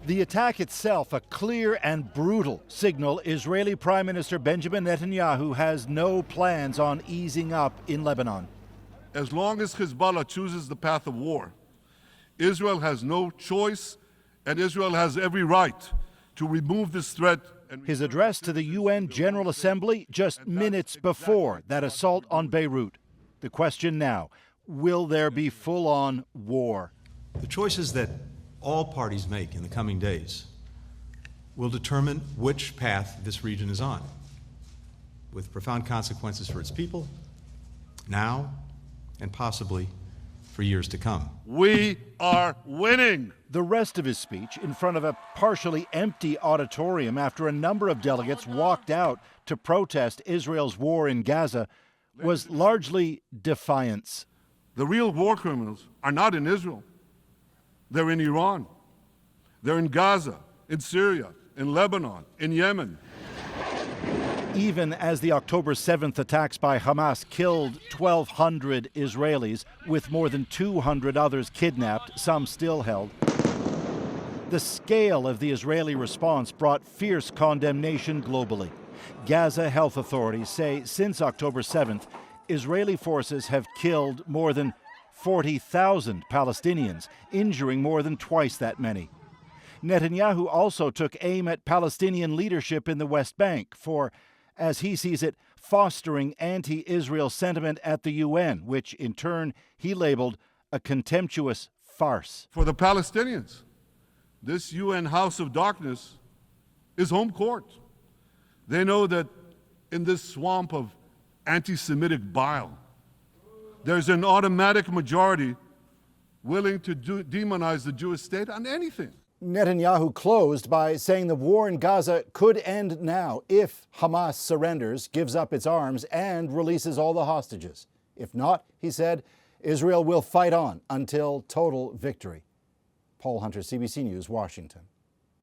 The attack itself, a clear and brutal signal Israeli Prime Minister Benjamin Netanyahu has no plans on easing up in Lebanon. As long as Hezbollah chooses the path of war, Israel has no choice, and Israel has every right to remove this threat. His address to the UN General Assembly just minutes before that assault on Beirut. The question now, will there be full-on war? The choices that all parties make in the coming days will determine which path this region is on, with profound consequences for its people now and possibly for years to come. We are winning. The rest of his speech, in front of a partially empty auditorium after a number of delegates walked out to protest Israel's war in Gaza, was largely defiance. The real war criminals are not in Israel. They're in Iran. They're in Gaza, in Syria, in Lebanon, in Yemen. Even as the October 7th attacks by Hamas killed 1,200 Israelis, with more than 200 others kidnapped, some still held, the scale of the Israeli response brought fierce condemnation globally. Gaza health authorities say since October 7th, Israeli forces have killed more than 40,000 Palestinians, injuring more than twice that many. Netanyahu also took aim at Palestinian leadership in the West Bank for, as he sees it, fostering anti-Israel sentiment at the UN, which in turn he labeled a contemptuous farce. For the Palestinians, this UN House of Darkness is home court. They know that in this swamp of anti-Semitic bile, there's an automatic majority willing to demonize the Jewish state on anything. Netanyahu closed by saying the war in Gaza could end now if Hamas surrenders, gives up its arms, and releases all the hostages. If not, he said, Israel will fight on until total victory. Paul Hunter, CBC News, Washington.